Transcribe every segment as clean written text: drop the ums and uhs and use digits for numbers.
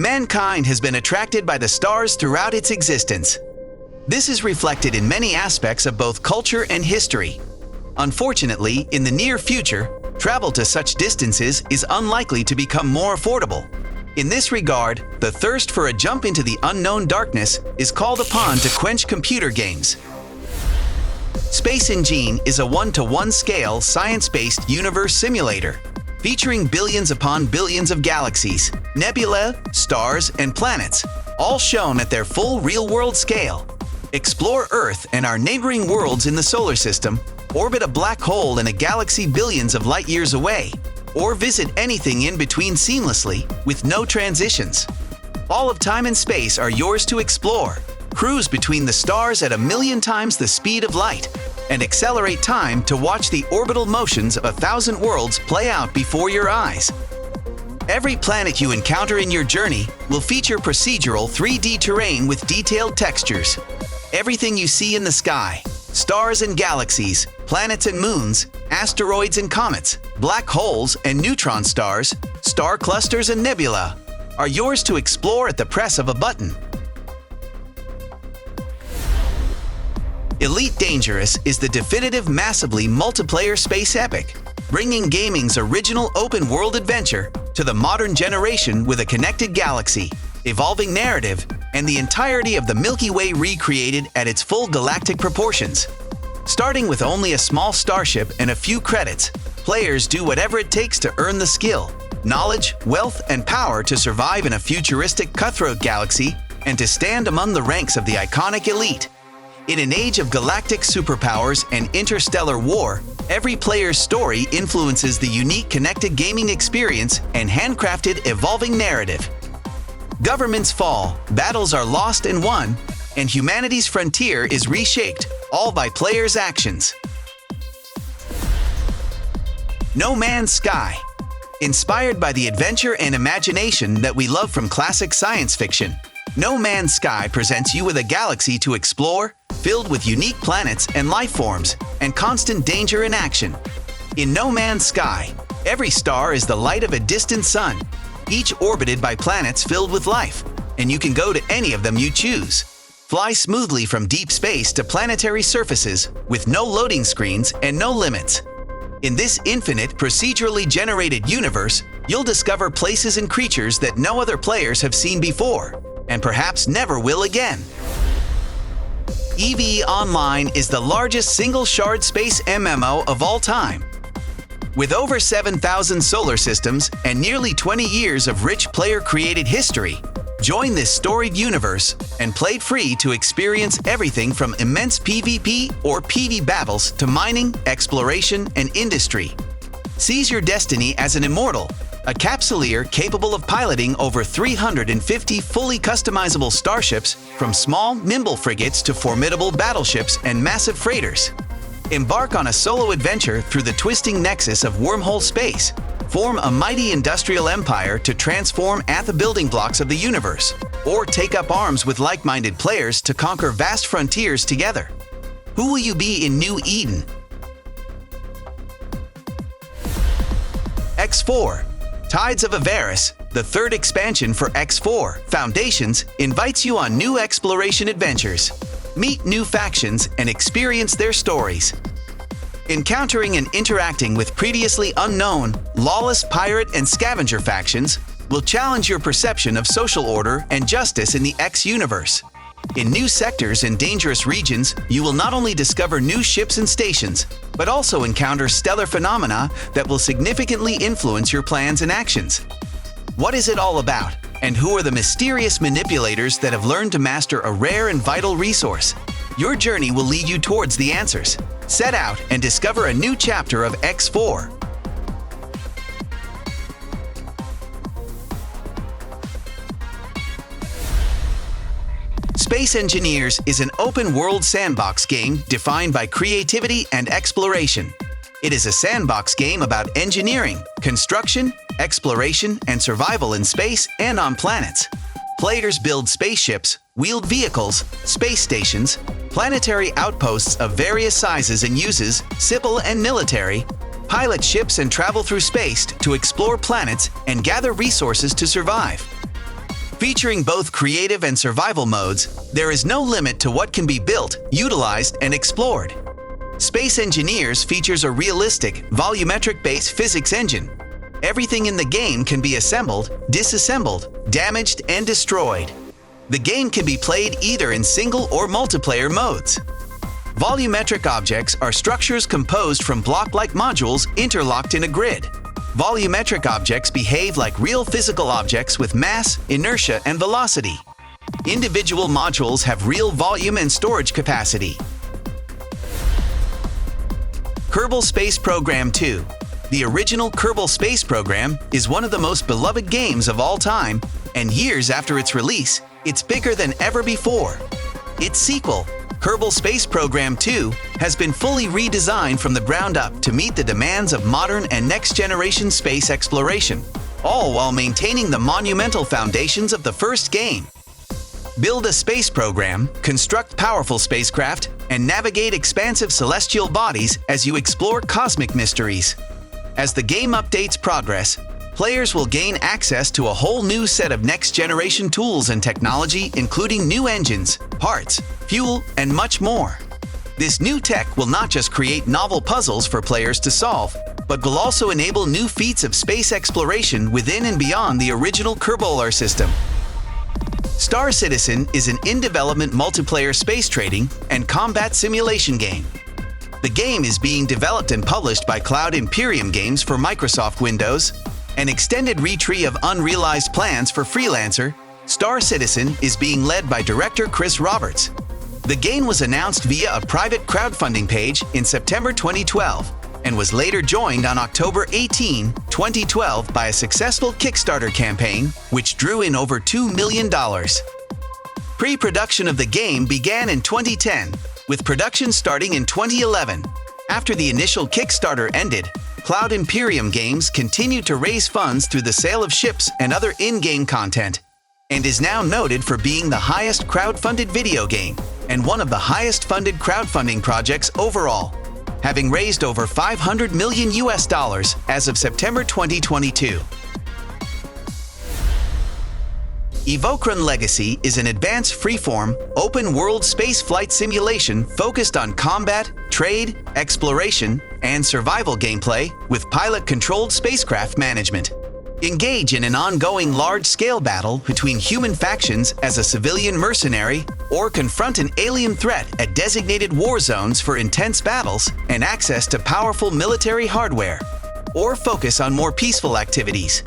Mankind has been attracted by the stars throughout its existence. This is reflected in many aspects of both culture and history. Unfortunately, in the near future, travel to such distances is unlikely to become more affordable. In this regard, the thirst for a jump into the unknown darkness is called upon to quench computer games. Space Engine is a 1-to-1 scale science-based universe simulator, featuring billions upon billions of galaxies, nebulae, stars, and planets, all shown at their full real-world scale. Explore Earth and our neighboring worlds in the solar system, orbit a black hole in a galaxy billions of light years away, or visit anything in between seamlessly with no transitions. All of time and space are yours to explore. Cruise between the stars at 1,000,000 times the speed of light, and accelerate time to watch the orbital motions of 1,000 worlds play out before your eyes. Every planet you encounter in your journey will feature procedural 3D terrain with detailed textures. Everything you see in the sky, stars and galaxies, planets and moons, asteroids and comets, black holes and neutron stars, star clusters and nebula, are yours to explore at the press of a button. Elite Dangerous is the definitive massively multiplayer space epic, bringing gaming's original open-world adventure to the modern generation with a connected galaxy, evolving narrative, and the entirety of the Milky Way recreated at its full galactic proportions. Starting with only a small starship and a few credits, players do whatever it takes to earn the skill, knowledge, wealth, and power to survive in a futuristic cutthroat galaxy and to stand among the ranks of the iconic elite. In an age of galactic superpowers and interstellar war, every player's story influences the unique connected gaming experience and handcrafted evolving narrative. Governments fall, battles are lost and won, and humanity's frontier is reshaped, all by players' actions. No Man's Sky. Inspired by the adventure and imagination that we love from classic science fiction, No Man's Sky presents you with a galaxy to explore, filled with unique planets and life forms, and constant danger and action. In No Man's Sky, every star is the light of a distant sun, each orbited by planets filled with life, and you can go to any of them you choose. Fly smoothly from deep space to planetary surfaces with no loading screens and no limits. In this infinite, procedurally generated universe, you'll discover places and creatures that no other players have seen before, and perhaps never will again. EVE Online is the largest single-shard space MMO of all time. With over 7,000 solar systems and nearly 20 years of rich player-created history, join this storied universe and play free to experience everything from immense PvP or PvE battles to mining, exploration, and industry. Seize your destiny as an immortal, a capsuleer capable of piloting over 350 fully customizable starships, from small, nimble frigates to formidable battleships and massive freighters. Embark on a solo adventure through the twisting nexus of wormhole space. Form a mighty industrial empire to transform at the building blocks of the universe, or take up arms with like-minded players to conquer vast frontiers together. Who will you be in New Eden? X4. Tides of Avarice, the third expansion for X4 Foundations, invites you on new exploration adventures. Meet new factions and experience their stories. Encountering and interacting with previously unknown, lawless pirate and scavenger factions will challenge your perception of social order and justice in the X universe. In new sectors and dangerous regions, you will not only discover new ships and stations, but also encounter stellar phenomena that will significantly influence your plans and actions. What is it all about? And who are the mysterious manipulators that have learned to master a rare and vital resource? Your journey will lead you towards the answers. Set out and discover a new chapter of X4. Space Engineers is an open-world sandbox game defined by creativity and exploration. It is a sandbox game about engineering, construction, exploration, and survival in space and on planets. Players build spaceships, wheeled vehicles, space stations, planetary outposts of various sizes and uses, civil and military, pilot ships and travel through space to explore planets and gather resources to survive. Featuring both creative and survival modes, there is no limit to what can be built, utilized, and explored. Space Engineers features a realistic, volumetric-based physics engine. Everything in the game can be assembled, disassembled, damaged, and destroyed. The game can be played either in single or multiplayer modes. Volumetric objects are structures composed from block-like modules interlocked in a grid. Volumetric objects behave like real physical objects with mass, inertia, and velocity. Individual modules have real volume and storage capacity. Kerbal Space Program 2. The original Kerbal Space Program is one of the most beloved games of all time, and years after its release, it's bigger than ever before. Its sequel, Kerbal Space Program 2, has been fully redesigned from the ground up to meet the demands of modern and next-generation space exploration, all while maintaining the monumental foundations of the first game. Build a space program, construct powerful spacecraft, and navigate expansive celestial bodies as you explore cosmic mysteries. As the game updates progress, players will gain access to a whole new set of next-generation tools and technology, including new engines, parts, fuel, and much more. This new tech will not just create novel puzzles for players to solve, but will also enable new feats of space exploration within and beyond the original Kerbal system. Star Citizen is an in-development multiplayer space trading and combat simulation game. The game is being developed and published by Cloud Imperium Games for Microsoft Windows. An extended retree of unrealized plans for Freelancer, Star Citizen is being led by director Chris Roberts. The game was announced via a private crowdfunding page in September 2012 and was later joined on October 18, 2012 by a successful Kickstarter campaign which drew in over $2 million. Pre-production of the game began in 2010, with production starting in 2011. After the initial Kickstarter ended, Cloud Imperium Games continued to raise funds through the sale of ships and other in-game content, and is now noted for being the highest crowdfunded video game and one of the highest funded crowdfunding projects overall, having raised over $500 million as of September 2022. Evochron Legacy is an advanced freeform, open-world space flight simulation focused on combat, trade, exploration, and survival gameplay with pilot-controlled spacecraft management. Engage in an ongoing large-scale battle between human factions as a civilian mercenary, or confront an alien threat at designated war zones for intense battles and access to powerful military hardware, or focus on more peaceful activities.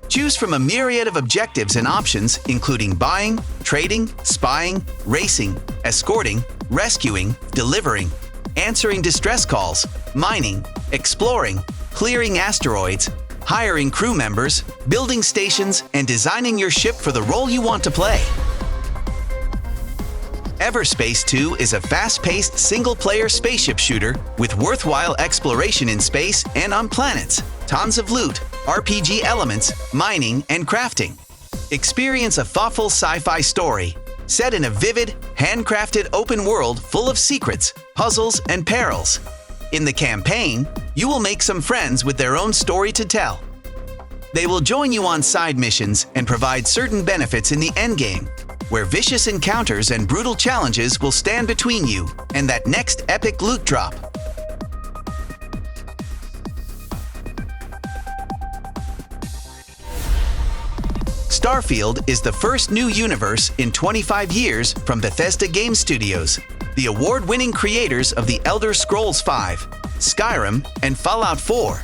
Choose from a myriad of objectives and options, including buying, trading, spying, racing, escorting, rescuing, delivering, answering distress calls, mining, exploring, clearing asteroids, hiring crew members, building stations, and designing your ship for the role you want to play. Everspace 2 is a fast-paced, single-player spaceship shooter with worthwhile exploration in space and on planets, tons of loot, RPG elements, mining, and crafting. Experience a thoughtful sci-fi story set in a vivid, handcrafted open world full of secrets, puzzles, and perils. In the campaign, you will make some friends with their own story to tell. They will join you on side missions and provide certain benefits in the endgame, where vicious encounters and brutal challenges will stand between you and that next epic loot drop. Starfield is the first new universe in 25 years from Bethesda Game Studios, the award-winning creators of The Elder Scrolls V, Skyrim, and Fallout 4.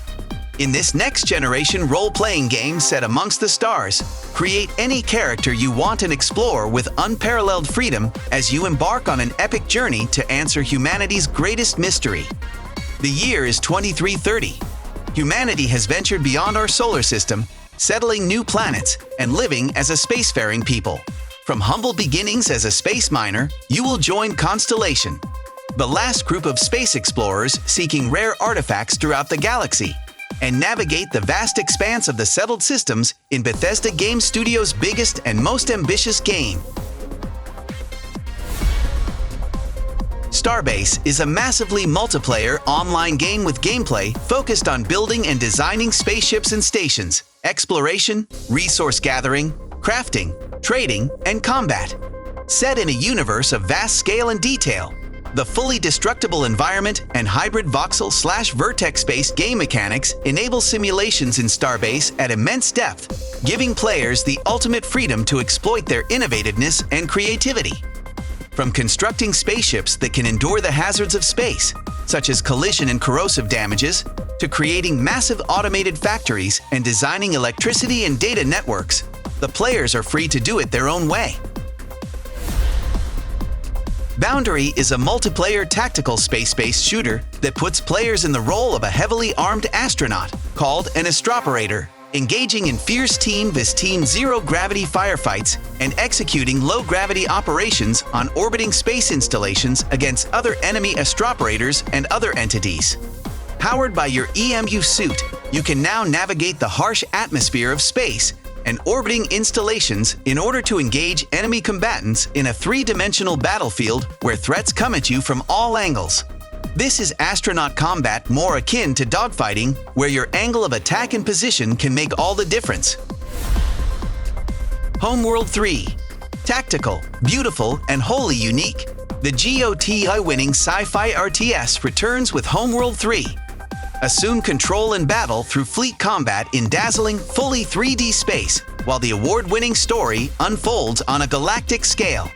In this next-generation role-playing game set amongst the stars, create any character you want and explore with unparalleled freedom as you embark on an epic journey to answer humanity's greatest mystery. The year is 2330. Humanity has ventured beyond our solar system, settling new planets and living as a spacefaring people. From humble beginnings as a space miner, you will join Constellation, the last group of space explorers seeking rare artifacts throughout the galaxy, and navigate the vast expanse of the settled systems in Bethesda Game Studios' biggest and most ambitious game. Starbase is a massively multiplayer online game with gameplay focused on building and designing spaceships and stations, exploration, resource gathering, crafting, trading, and combat. Set in a universe of vast scale and detail, the fully destructible environment and hybrid voxel/vertex-based game mechanics enable simulations in Starbase at immense depth, giving players the ultimate freedom to exploit their innovativeness and creativity. From constructing spaceships that can endure the hazards of space, such as collision and corrosive damages, to creating massive automated factories and designing electricity and data networks, the players are free to do it their own way. Boundary is a multiplayer tactical space-based shooter that puts players in the role of a heavily armed astronaut called an astroperator, engaging in fierce team vs. team zero-gravity firefights and executing low-gravity operations on orbiting space installations against other enemy astroperators and other entities. Powered by your EMU suit, you can now navigate the harsh atmosphere of space and orbiting installations in order to engage enemy combatants in a three-dimensional battlefield where threats come at you from all angles. This is astronaut combat more akin to dogfighting, where your angle of attack and position can make all the difference. Homeworld 3. Tactical, beautiful, and wholly unique, the GOTY-winning sci-fi RTS returns with Homeworld 3. Assume control and battle through fleet combat in dazzling, fully 3D space, while the award-winning story unfolds on a galactic scale.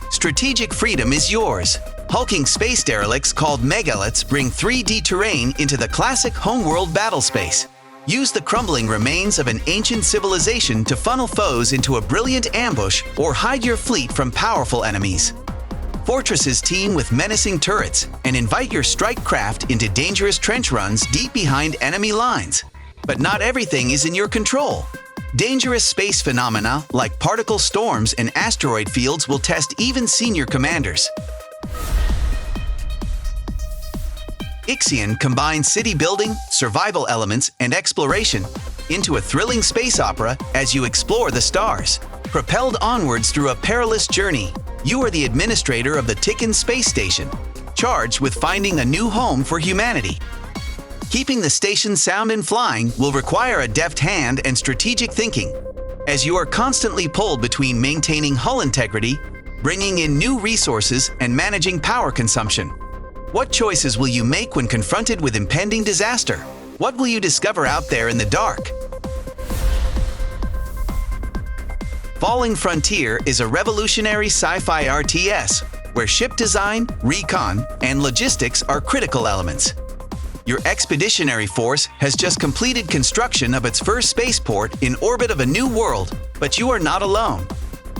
Strategic freedom is yours. Hulking space derelicts called megaliths bring 3D terrain into the classic Homeworld battle space. Use the crumbling remains of an ancient civilization to funnel foes into a brilliant ambush or hide your fleet from powerful enemies. Fortresses teem with menacing turrets and invite your strike craft into dangerous trench runs deep behind enemy lines. But not everything is in your control. Dangerous space phenomena like particle storms and asteroid fields will test even senior commanders. Ixion combines city building, survival elements, and exploration into a thrilling space opera as you explore the stars. Propelled onwards through a perilous journey, you are the administrator of the Tikin space station, charged with finding a new home for humanity. Keeping the station sound and flying will require a deft hand and strategic thinking, as you are constantly pulled between maintaining hull integrity, bringing in new resources, and managing power consumption. What choices will you make when confronted with impending disaster? What will you discover out there in the dark? Falling Frontier is a revolutionary sci-fi RTS where ship design, recon, and logistics are critical elements. Your expeditionary force has just completed construction of its first spaceport in orbit of a new world, but you are not alone.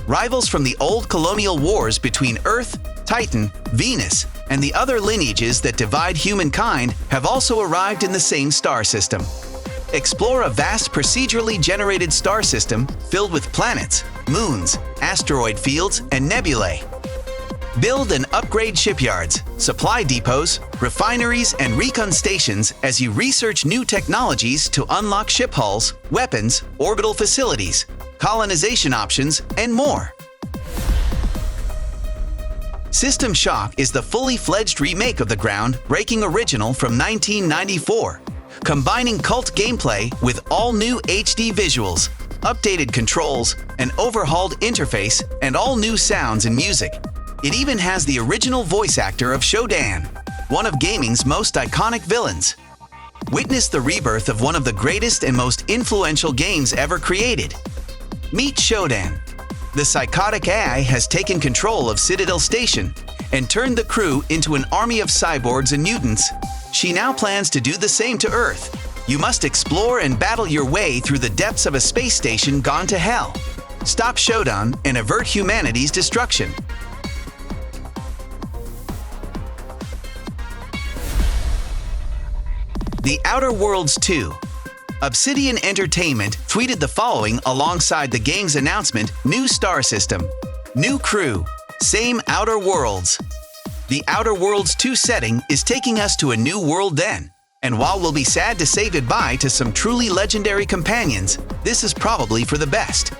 Rivals from the old colonial wars between Earth, Titan, Venus, and the other lineages that divide humankind have also arrived in the same star system. Explore a vast procedurally generated star system filled with planets, moons, asteroid fields, and nebulae. Build and upgrade shipyards, supply depots, refineries, and recon stations as you research new technologies to unlock ship hulls, weapons, orbital facilities, colonization options, and more. System Shock is the fully fledged remake of the ground-breaking original from 1994, combining cult gameplay with all-new HD visuals, updated controls, an overhauled interface, and all new sounds and music. It even has the original voice actor of Shodan, one of gaming's most iconic villains. Witness the rebirth of one of the greatest and most influential games ever created. Meet Shodan. The psychotic AI has taken control of Citadel Station and turned the crew into an army of cyborgs and mutants. She now plans to do the same to Earth. You must explore and battle your way through the depths of a space station gone to hell. Stop Shodan and avert humanity's destruction. The Outer Worlds 2. Obsidian Entertainment tweeted the following alongside the game's announcement: new star system, new crew, same Outer Worlds. The Outer Worlds 2 setting is taking us to a new world then, and while we'll be sad to say goodbye to some truly legendary companions, this is probably for the best.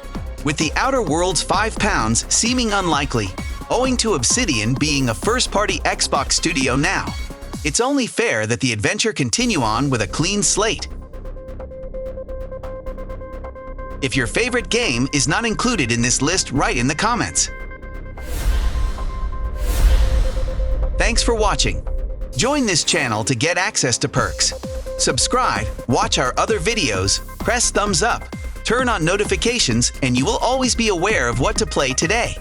With the Outer Worlds £5 seeming unlikely, owing to Obsidian being a first-party Xbox studio now, it's only fair that the adventure continue on with a clean slate. If your favorite game is not included in this list, write in the comments. Thanks for watching. Join this channel to get access to perks. Subscribe, watch our other videos, press thumbs up, turn on notifications, and you will always be aware of what to play today.